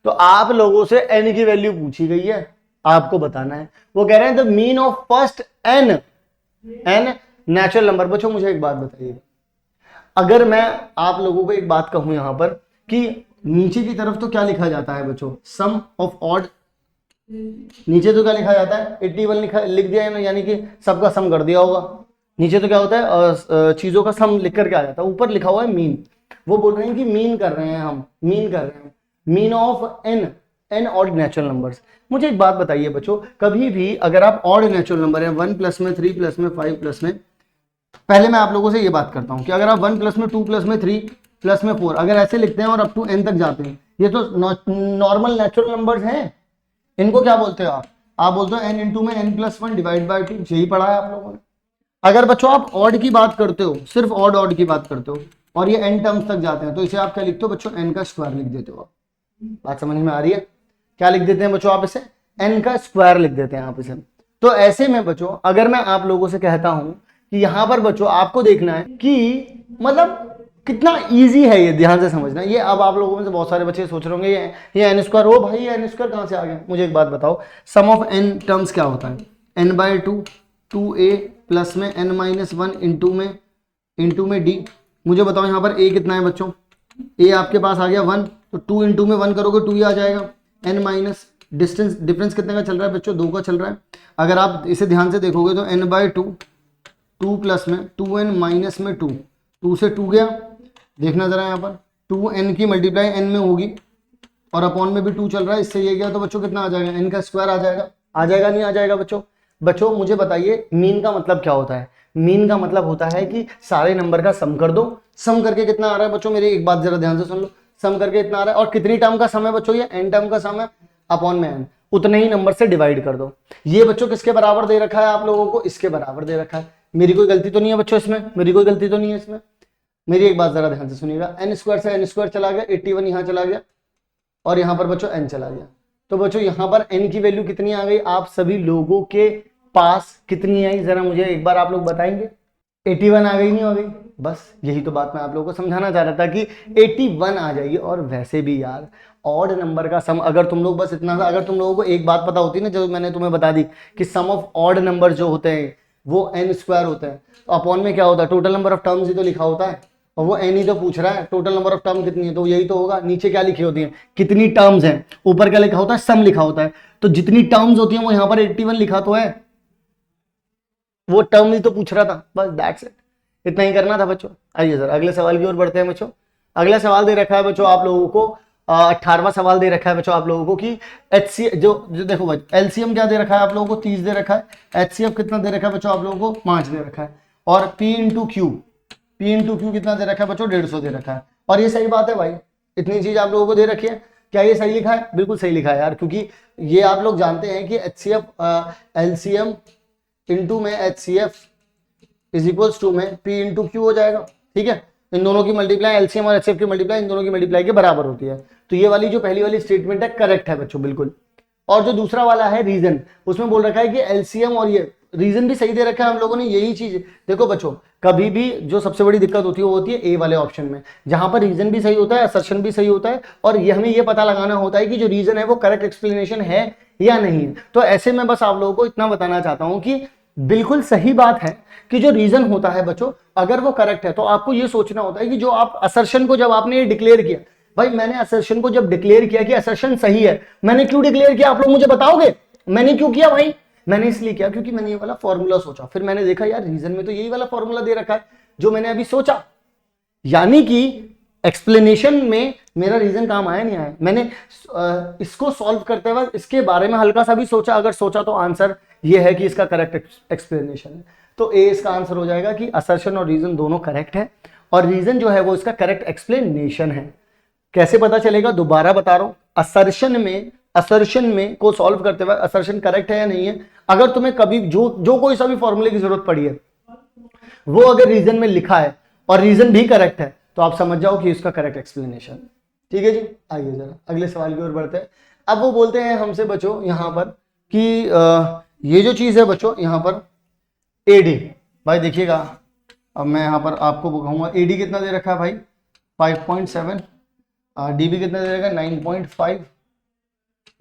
A: तो आप लोगों से एन की वैल्यू पूछी गई है, आपको बताना है। वो कह रहे हैं the mean of first n natural number. बच्चों मुझे एक बात बताइए, अगर मैं आप लोगों को एक बात कहूं यहां पर कि नीचे की तरफ तो क्या लिखा जाता है बच्चों, सम ऑफ ऑड, नीचे तो क्या लिखा जाता है 81 लिख दिया है ना, यानी कि सबका सम कर दिया होगा। नीचे तो क्या होता है, चीजों का सम लिख कर के आ जाता है, ऊपर लिखा हुआ है मीन। वो बोल रहे हैं कि मीन कर रहे हैं हम, मीन कर रहे हैं, mean of n odd natural numbers. मुझे एक बात बताइए बच्चों, कभी भी अगर आप ऑड नेचुरल नंबर है 1 प्लस में 3 प्लस में 5 प्लस में, पहले मैं आप लोगों से ये बात करता हूं कि अगर आप 1 प्लस में 2 प्लस में 3 प्लस में 4 अगर ऐसे लिखते हैं और अप टू एन तक जाते हैं, ये तो नॉर्मल नेचुरल नंबर्स हैं। इनको क्या बोलते हो आप बोलते हो एन इंटू में एन प्लस 1 डिवाइड बाई 2, यही पढ़ा है आप लोगों ने। अगर बच्चों आप ऑड की बात करते हो, सिर्फ ऑड की बात करते हो और ये एन टर्म्स तक जाते हैं, तो इसे आप क्या लिखते हो बच्चों, एन का स्क्वायर लिख देते हो। बात समझ में आ रही है, क्या लिख देते हैं बच्चों आप इसे, एन का स्क्वायर लिख देते हैं आप इसे। तो ऐसे में बच्चों अगर मैं आप लोगों से कहता हूं कि यहां पर बच्चों आपको देखना है कि मतलब कितना इजी है ये, ध्यान से समझना। ये अब आप लोगों में से बहुत सारे बच्चे सोच रहे होंगे ये एन स्क्वायर, ओ भाई ये एन स्क्वायर कहां से आ गया। मुझे एक बात बताओ, सम ऑफ एन टर्म्स क्या होता है, एन बाय 2 2a प्लस में n माइनस 1 इंटू में d। मुझे बताओ यहाँ पर a कितना है बच्चों, a आपके पास आ गया 1, तो 2 इंटू में 1 करोगे 2 ही आ जाएगा। n माइनस डिफरेंस कितने का चल रहा है बच्चों, 2 का चल रहा है। अगर आप इसे ध्यान से देखोगे तो n बाय 2 2 प्लस में 2n माइनस में 2, 2 से 2 गया। देखना जरा यहाँ पर 2n की मल्टीप्लाई n में होगी और अपॉन में भी 2 चल रहा है, इससे ये गया तो बच्चों कितना आ जाएगा, n का स्क्वायर आ जाएगा नहीं आ जाएगा बच्चों मुझे बताइए मीन का मतलब क्या होता है। मीन का मतलब होता है कि सारे नंबर का सम कर दो। सम करके कितना आ रहा है बच्चों, मेरी एक बात जरा ध्यान से सुन लो, सम करके इतना आ रहा है और कितनी टर्म का सम है बच्चों, ये n टर्म का सम है अपॉन में n, उतने ही नंबर से डिवाइड कर दो। ये बच्चों किसके बराबर दे रखा है आप लोगों को, इसके बराबर दे रखा है। मेरी कोई गलती तो नहीं है बच्चों इसमें, मेरी कोई गलती तो नहीं है इसमें। मेरी एक बात जरा ध्यान से सुनिएगा, n स्क्वायर से n स्क्वायर चला गया, 81 यहाँ चला गया और यहाँ पर बच्चों n चला गया। तो बच्चों यहाँ पर n की वैल्यू कितनी आ गई आप सभी लोगों के पास, कितनी आई जरा मुझे एक बार आप लोग बताएंगे। 81 आ गई नहीं आ गई, बस यही तो बात मैं आप लोगों को समझाना चाह रहा था कि 81 आ जाएगी। और वैसे भी यार ऑड नंबर का सम, अगर तुम लोग बस इतना सा, अगर तुम लोगों को एक बात पता होती ना जो मैंने तुम्हें बता दी कि सम ऑफ ऑड नंबर जो होते हैं वो n स्क्वायर होता है, तो अपॉन में क्या होता है, टोटल नंबर ऑफ टर्म्स ही तो लिखा होता है, और वो n ही तो पूछ रहा है टोटल नंबर ऑफ टर्म कितनी है, तो यही तो होगा। नीचे क्या लिखी होती है, कितनी टर्म्स हैं, ऊपर क्या लिखा होता है, सम लिखा होता है। तो जितनी टर्म्स होती है वो यहाँ पर 81 लिखा तो है, वो टर्म ही तो पूछ रहा था, बस दैट्स इट, इतना ही करना था बच्चों। आइए सर अगले सवाल की ओर बढ़ते हैं बच्चों। अगला सवाल दे रखा है बच्चों आप लोगों को 18वां सवाल दे रखा है बच्चों आप लोगों को कि HCF जो देखो बच्चों एलसीएम क्या दे रखा है आप लोगों को, 30 दे रखा है, HCF कितना दे रखा है बच्चों आप लोगों को, 5 दे रखा है, और P इंटू क्यू कितना दे रखा है बच्चों, 150 दे रखा है। और ये सही बात है भाई, इतनी चीज आप लोगों को दे रखी है, क्या ये सही लिखा है, बिल्कुल सही लिखा है यार, क्योंकि ये आप लोग जानते हैं कि HCF एलसीएम इंटू में HCF इज इक्वल्स टू में P इंटू क्यू हो जाएगा, ठीक है। इन दोनों की मल्टीप्लाई, एलसीएम और एचसीएफ की मल्टीप्लाई इन दोनों की मल्टीप्लाई के बराबर होती है। तो ये वाली जो पहली वाली स्टेटमेंट है करेक्ट है बच्चों बिल्कुल। और जो दूसरा वाला है रीजन, उसमें बोल रखा है कि एलसीएम और ये रीजन भी सही दे रखा है हम लोगों ने, यही चीज देखो बच्चों, कभी भी जो सबसे बड़ी दिक्कत होती है वो होती है ए वाले ऑप्शन में, जहां पर रीजन भी सही होता है, असर्शन भी सही होता है, और ये हमें ये पता लगाना होता है कि जो रीजन है वो करेक्ट एक्सप्लेनेशन है या नहीं है। तो ऐसे में बस आप लोगों को इतना बताना चाहता हूं कि बिल्कुल सही बात है कि जो रीजन होता है बच्चों अगर वो करेक्ट है तो आपको ये सोचना होता है कि जो आप असर्शन को जब आपने ये डिक्लेयर किया, भाई मैंने असर्शन को जब डिक्लेयर किया कि असर्शन सही है, मैंने क्यों डिक्लेयर किया आप लोग मुझे बताओगे, मैंने क्यों किया भाई, मैंने इसलिए किया क्योंकि मैंने ये वाला फॉर्मूला सोचा, फिर मैंने देखा यार रीजन में तो यही वाला फॉर्मूला दे रखा है जो मैंने अभी सोचा, यानी कि एक्सप्लेनेशन में मेरा रीजन काम आया नहीं आया, मैंने इसको सॉल्व करते वक्त इसके बारे में हल्का सा भी सोचा, अगर सोचा तो आंसर ये है कि इसका करेक्ट एक्सप्लेनेशन है। तो ए इसका आंसर हो जाएगा कि असर्शन और रीजन दोनों करेक्ट है, और रीजन जो है वो इसका करेक्ट एक्सप्लेनेशन है। कैसे पता चलेगा, दोबारा बता रहा हूं, असर्शन में को सॉल्व करते वक्त असर्शन करेक्ट है या नहीं है, अगर तुम्हें कभी जो कोई सा भी फॉर्मूले की जरूरत पड़ी है वो अगर रीजन में लिखा है और रीजन भी करेक्ट है तो आप समझ जाओ कि इसका करेक्ट एक्सप्लेनेशन। ठीक है जी, आइए जरा अगले सवाल की ओर बढ़ते हैं। अब वो बोलते हैं हमसे बच्चों यहां पर कि ये जो चीज है बच्चों यहां पर एडी, भाई देखिएगा अब मैं यहां पर आपको बताऊंगा एडी कितना दे रखा है भाई 5.7, डीबी कितना दे रखा है 9.5,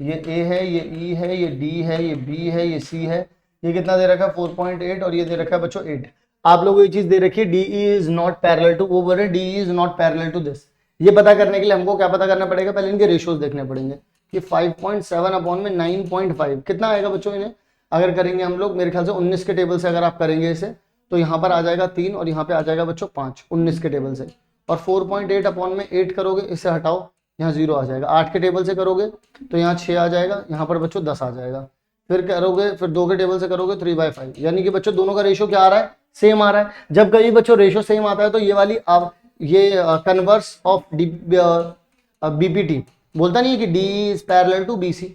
A: ये ए है, ये ई है, ये डी है, ये बी है, ये सी है, ये कितना दे रखा है 4.8, और ये दे रखा है बच्चों 8। आप लोगों को ये चीज दे रखी है D is not parallel to, वो बोल रहे D is not parallel to this. ये पता करने के लिए हमको क्या पता करना पड़ेगा, पहले इनके रेशियोज देखने पड़ेंगे कि 5.7 अपॉन में 9.5 कितना आएगा बच्चों, इन्हें अगर करेंगे हम लोग मेरे ख्याल से 19 के टेबल से अगर आप करेंगे इसे तो यहाँ पर आ जाएगा 3 और यहाँ पे आ जाएगा बच्चों 5 19 के टेबल से, और 4.8 अपॉन में 8 करोगे, इससे हटाओ यहाँ 0 आ जाएगा, 8 के टेबल से करोगे तो यहाँ 6 आ जाएगा, यहाँ पर बच्चों 10 आ जाएगा, फिर करोगे फिर 2 के टेबल से करोगे 3/5, यानी कि बच्चों दोनों का रेशियो क्या आ रहा है, सेम आ रहा है। जब कभी बच्चों रेशियो सेम आता है तो ये वाली आप ये कन्वर्स ऑफ बीपीटी बोलता नहीं है कि D is parallel to BC,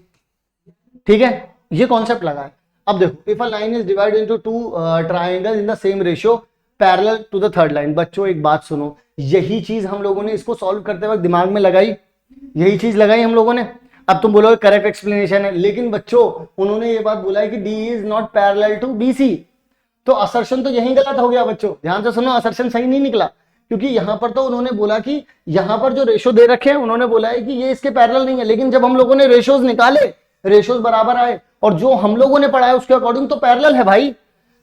A: ठीक है, ये कॉन्सेप्ट लगा है। अब देखो if a line is divided into two triangle in the same ratio parallel to the third line, बच्चों एक बात सुनो, यही चीज हम लोगों ने इसको सॉल्व करते वक्त दिमाग में लगाई, यही चीज लगाई हम लोगों ने। अब तुम बोलोगे करेक्ट एक्सप्लेनेशन है, लेकिन बच्चों उन्होंने ये बात बोला है कि D is not parallel to BC, तो असर्शन तो यही गलत हो गया बच्चों, ध्यान से सुनो, असर्शन सही नहीं निकला, क्योंकि यहां पर तो उन्होंने बोला कि यहां पर जो रेशियो दे रखे हैं उन्होंने बोला है कि ये इसके पैरेलल नहीं है, लेकिन जब हम लोगों ने रेशियोज निकाले रेशियोज बराबर आए और जो हम लोगों ने पढ़ा है उसके अकॉर्डिंग तो पैरेलल है भाई,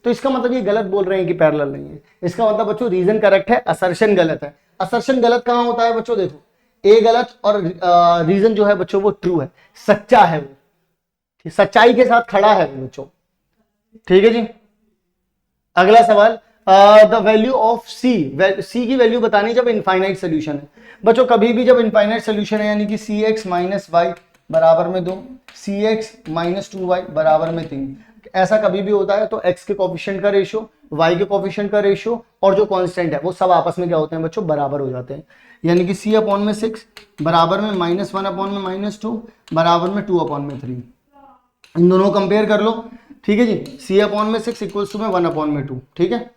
A: तो इसका मतलब ये गलत बोल रहे हैं कि पैरेलल नहीं है। इसका मतलब बच्चों रीजन करेक्ट है, असर्शन गलत है। असर्शन गलत कहां होता है बच्चों, देखो ए गलत और रीजन जो है बच्चों वो ट्रू है, सच्चा है, वो सच्चाई के साथ खड़ा है बच्चों। ठीक है जी, अगला सवाल, द वैल्यू ऑफ सी की वैल्यू बतानी जब इनफाइनाइट सोल्यूशन है। बच्चों कभी भी जब इनफाइनाइट सोल्यूशन है यानी कि सी एक्स माइनस वाई बराबर में 2, सी एक्स माइनस 2y बराबर में 3, ऐसा कभी भी होता है तो x के कोफिशिएंट का रेशियो, y के कोफिशिएंट का रेशियो और जो कांस्टेंट है वो सब आपस में क्या होते हैं बच्चों, बराबर हो जाते हैं। यानी कि c अपॉन में 6 बराबर में -1 अपॉन में -2 बराबर में 2 अपॉन में 3, इन दोनों को कंपेयर कर लो। ठीक है जी, c अपॉन में 6 इक्वल्स टू में 1 अपॉन में 2, ठीक है,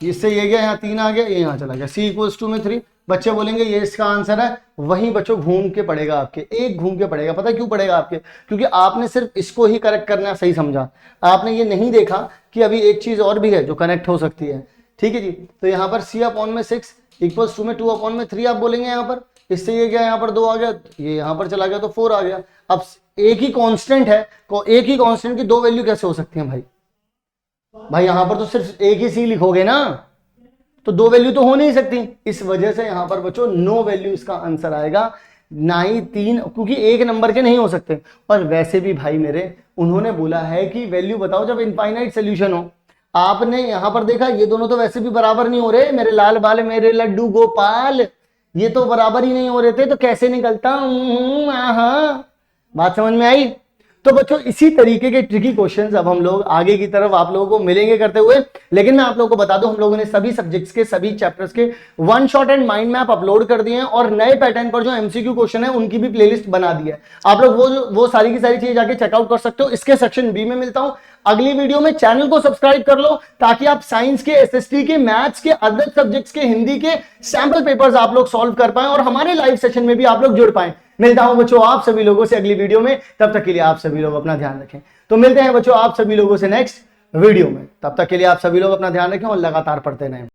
A: इससे ये गया, यहाँ 3 आ गया, ये यहाँ चला गया, c इक्वल्स टू में 3। बच्चे बोलेंगे ये इसका आंसर है, वहीं बच्चों घूम के पड़ेगा आपके, एक घूम के पड़ेगा, पता क्यों पड़ेगा आपके, क्योंकि आपने सिर्फ इसको ही करेक्ट करना सही समझा, आपने ये नहीं देखा कि अभी एक चीज और भी है जो कनेक्ट हो सकती है। ठीक है जी। तो यहाँ पर c अपॉन में 6 इक्वल्स टू में 2 अपॉन में 3 आप बोलेंगे यहाँ पर। इससे ये क्या, यहाँ पर 2 आ गया, ये यहाँ पर चला गया तो 4 आ गया। अब एक ही कांस्टेंट है, एक ही कांस्टेंट की 2 वैल्यू कैसे हो सकती हैं भाई? भाई यहाँ पर तो सिर्फ एक ही c लिखोगे ना, तो 2 वैल्यू तो हो नहीं सकती। इस वजह से यहाँ पर बच्चों नो वैल्यू इसका आंसर आएगा, ना ही 3, क्योंकि एक नंबर के नहीं हो सकते। और वैसे भी भाई मेरे, उन्होंने बोला है कि वैल्यू बताओ जब इनफाइनाइट सोल्यूशन हो। आपने यहां पर देखा ये दोनों तो वैसे भी बराबर नहीं हो रहे, मेरे लाल बाल मेरे लड्डू गोपाल, ये तो बराबर ही नहीं हो रहे थे, तो कैसे निकलता? बात समझ में आई? तो बच्चों इसी तरीके के ट्रिकी क्वेश्चंस अब हम लोग आगे की तरफ आप लोगों को मिलेंगे करते हुए। लेकिन मैं आप लोगों को बता दूं, हम लोगों ने सभी सब्जेक्ट्स के सभी चैप्टर्स के one shot and mind map upload कर दिए हैं, और नए पैटर्न पर जो एमसीक्यू क्वेश्चन है उनकी भी प्लेलिस्ट बना दी है। आप लोग वो सारी की सारी चीजें जाके चेकआउट कर सकते हो। इसके सेक्शन बी में मिलता हूं अगली वीडियो में। चैनल को सब्सक्राइब कर लो ताकि आप साइंस के, एसएसटी के, मैथ्स के, अदर सब्जेक्ट्स के, हिंदी के सैंपल पेपर्स आप लोग सॉल्व कर पाए और हमारे लाइव सेशन में भी आप लोग जुड़ पाए। मिलता हूं बच्चों आप सभी लोगों से अगली वीडियो में, तब तक के लिए आप सभी लोग अपना ध्यान रखें। तो मिलते हैं बच्चों आप सभी लोगों से नेक्स्ट वीडियो में, तब तक के लिए आप सभी लोग अपना ध्यान रखें और लगातार पढ़ते रहें।